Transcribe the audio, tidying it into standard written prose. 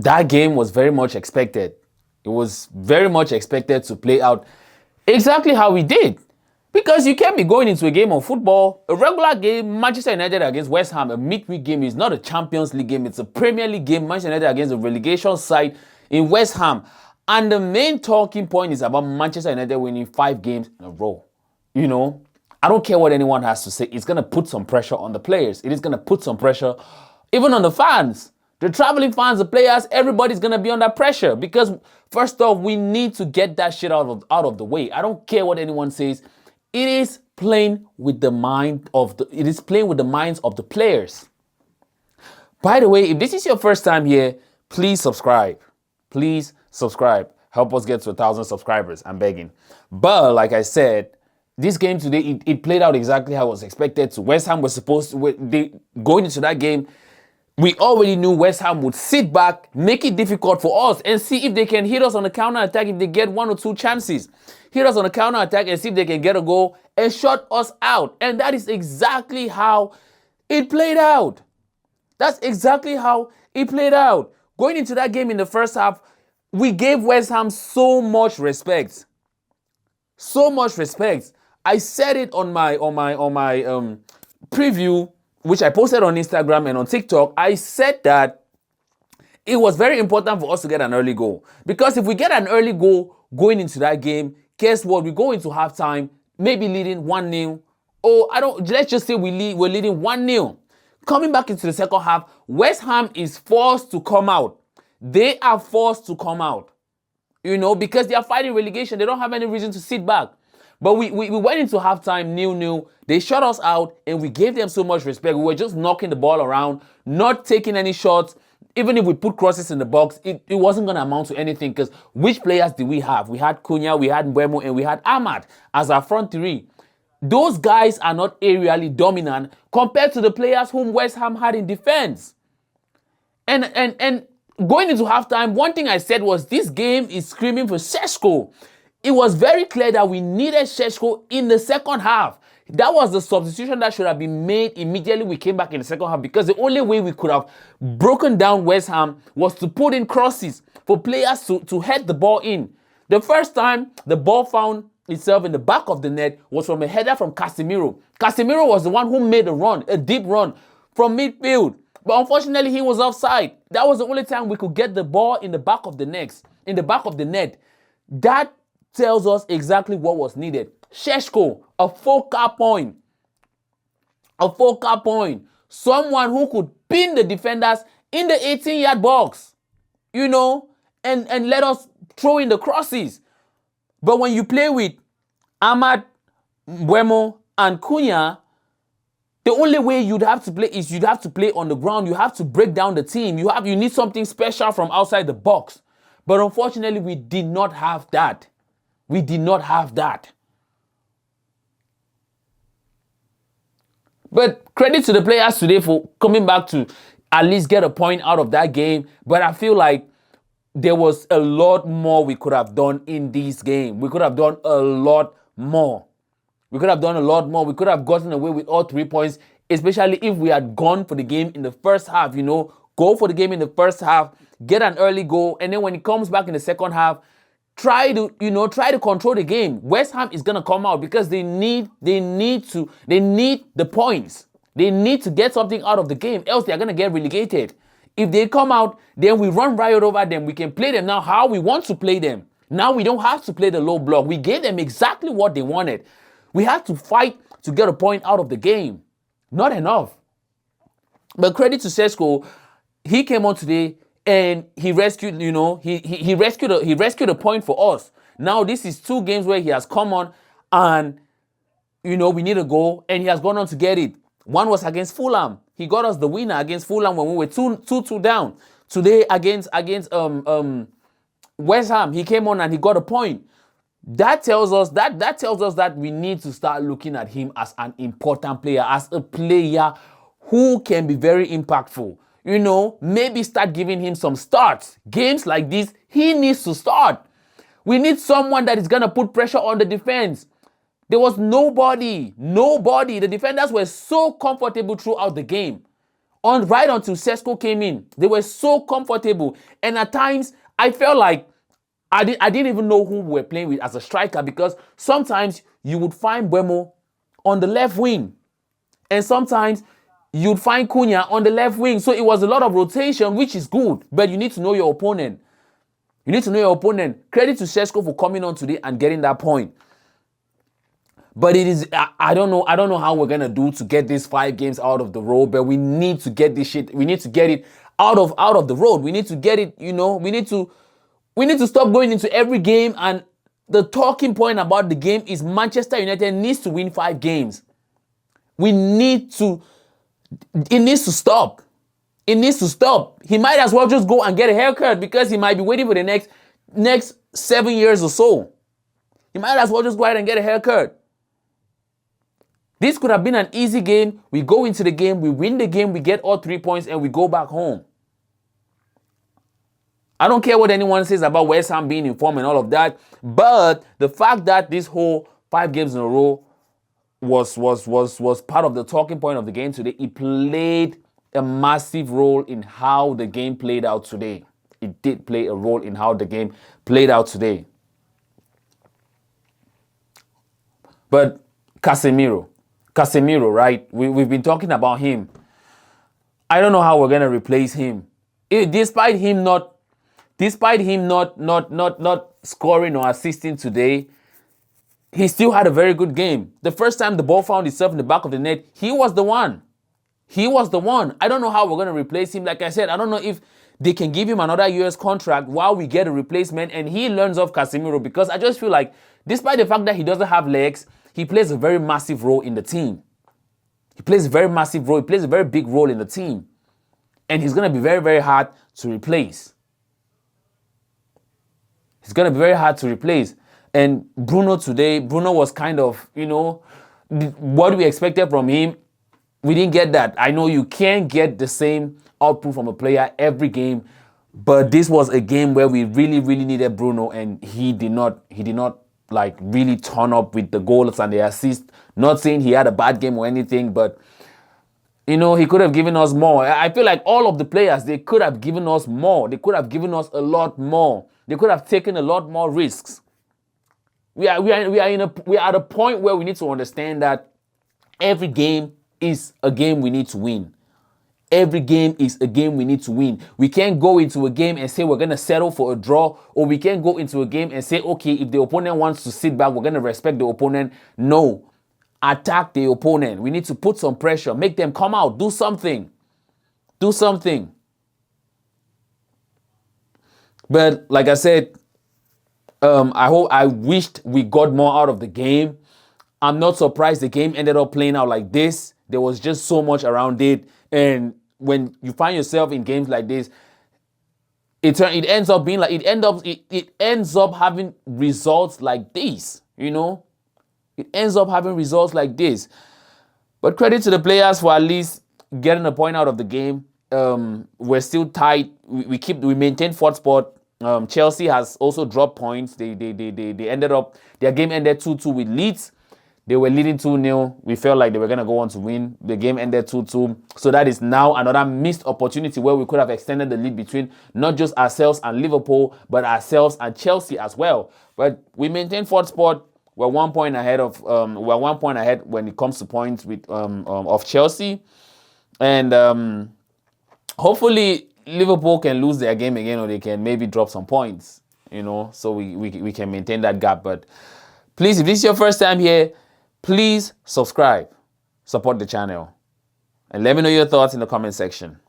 that game was very much expected. It was very much expected to play out exactly how we did. Because you can't be going into a game of football, a regular game, Manchester United against West Ham, a midweek game. Is not a Champions League game, it's a Premier League game, Manchester United against a relegation side in West Ham. And the main talking point is about Manchester United winning 5 games in a row. You know, I don't care what anyone has to say. It's going to put some pressure on the players. It is going to put some pressure even on the fans. The traveling fans, the players, everybody's going to be under pressure. Because first off, we need to get that shit out of the way. I don't care what anyone says. It is playing with the minds of the players. By the way, if this is your first time here, please subscribe. Please subscribe. Help us get to 1,000 subscribers. I'm begging. But like I said, this game today, it played out exactly how it was expected to. West Ham was supposed to, going into that game, we already knew West Ham would sit back, make it difficult for us, and see if they can hit us on the counter-attack, if they get 1 or 2 chances. Hit us on the counter-attack and see if they can get a goal and shut us out. And that is exactly how it played out. That's exactly how it played out. Going into that game in the first half, we gave West Ham so much respect. So much respect. I said it on my preview, which I posted on Instagram and on TikTok. I said that it was very important for us to get an early goal. Because if we get an early goal going into that game, guess what? We go into halftime, maybe leading 1-0. Let's just say we're leading 1-0. Coming back into the second half, West Ham is forced to come out. They are forced to come out. You know, because they are fighting relegation. They don't have any reason to sit back. But we went into halftime 0-0. They shut us out and we gave them so much respect. We were just knocking the ball around, not taking any shots. Even if we put crosses in the box, it wasn't going to amount to anything because which players did we have? We had Cunha, we had Mbeumo, and we had Ahmad as our front three. Those guys are not aerially dominant compared to the players whom West Ham had in defense. And going into halftime, one thing I said was this game is screaming for Šeško. It was very clear that we needed Šeško in the second half. That was the substitution that should have been made immediately we came back in the second half because the only way we could have broken down West Ham was to put in crosses for players to head the ball in. The first time the ball found itself in the back of the net was from a header from Casemiro. Casemiro was the one who made a run, a deep run from midfield. But unfortunately, he was offside. That was the only time we could get the ball in the back of the net. That tells us exactly what was needed. Šeško, a focal point. A focal point. Someone who could pin the defenders in the 18-yard box. You know, and let us throw in the crosses. But when you play with Ahmad, Mbeumo, and Cunha, the only way you'd have to play is you'd have to play on the ground. You have to break down the team. You need something special from outside the box. But unfortunately, we did not have that. We did not have that. But credit to the players today for coming back to at least get a point out of that game. But I feel like there was a lot more we could have done in this game. We could have done a lot more. We could have done a lot more. We could have gotten away with all 3 points, especially if we had gone for the game in the first half, you know. Go for the game in the first half, get an early goal, and then when it comes back in the second half, try to control the game. West Ham is going to come out because they need the points. They need to get something out of the game, else they're going to get relegated. If they come out, then we run right over them. We can play them now how we want to play them. Now we don't have to play the low block. We gave them exactly what they wanted. We had to fight to get a point out of the game. Not enough. But credit to Šeško, he came on today and he rescued, you know, he rescued a point for us. Now this is 2 games where he has come on and, you know, we need a goal and he has gone on to get it. One was against Fulham. He got us the winner against Fulham when we were 2-2 down. Today against West Ham, he came on and he got a point. That tells us that we need to start looking at him as an important player, as a player who can be very impactful. You know, maybe start giving him some starts. Games like this, he needs to start. We need someone that is going to put pressure on the defense. There was nobody. The defenders were so comfortable throughout the game. right until Sesko came in. They were so comfortable. And at times, I felt like I didn't even know who we were playing with as a striker, because sometimes you would find mbeumo on the left wing. And sometimes you'd find Cunha on the left wing. So it was a lot of rotation, which is good. But you need to know your opponent. You need to know your opponent. Credit to Sesko for coming on today and getting that point. But it is, I don't know how we're gonna do to get these 5 games out of the road. But we need to get this shit. We need to get it out of the road. We need to get it. We need to stop going into every game. And the talking point about the game is Manchester United needs to win 5 games. It needs to stop. It needs to stop. He might as well just go and get a haircut, because he might be waiting for the next 7 years or so. He might as well just go ahead and get a haircut. This could have been an easy game. We go into the game, we win the game, we get all 3 points, and we go back home. I don't care what anyone says about West Ham being in form and all of that, but the fact that this whole 5 games in a row was part of the talking point of the game today, it played a massive role in how the game played out today. It did play a role in how the game played out today. But Casemiro, right? We've been talking about him. I don't know how we're gonna replace him. Despite him not scoring or assisting today, he still had a very good game. The first time the ball found itself in the back of the net, he was the one. I don't know how we're going to replace him. Like I said, I don't know if they can give him another US contract while we get a replacement and he learns off Casemiro, because I just feel like, despite the fact that he doesn't have legs, he plays a very massive role in the team. He plays a very massive role. He plays a very big role in the team. And he's going to be very, very hard to replace. And Bruno today, was kind of, what we expected from him. We didn't get that. I know you can't get the same output from a player every game, but this was a game where we really, really needed Bruno, and he did not like really turn up with the goals and the assists. Not saying he had a bad game or anything, but he could have given us more. I feel like all of the players, they could have given us more. They could have given us a lot more. They could have taken a lot more risks. We are at a point where we need to understand that every game is a game we need to win. Every game is a game we need to win. We can't go into a game and say we're going to settle for a draw, or we can't go into a game and say, okay, if the opponent wants to sit back, we're going to respect the opponent. No. Attack the opponent. We need to put some pressure, make them come out, do something. But like I said, I wished we got more out of the game. I'm not surprised the game ended up playing out like this. There was just so much around it. And when you find yourself in games like this, it ends up being like, it ends up having results like this, It ends up having results like this. But credit to the players for at least getting a point out of the game. We're still tight. We maintain 4th spot. Chelsea has also dropped points. They ended up, their game ended 2-2 with Leeds. They were leading 2-0. We felt like they were going to go on to win. The game ended 2-2. So that is now another missed opportunity where we could have extended the lead between not just ourselves and Liverpool, but ourselves and Chelsea as well. But we maintained 4th spot. We're 1 point ahead when it comes to points with of Chelsea. And hopefully Liverpool can lose their game again, or they can maybe drop some points, so we can maintain that gap. But please, if this is your first time here, please subscribe, support the channel, and let me know your thoughts in the comment section.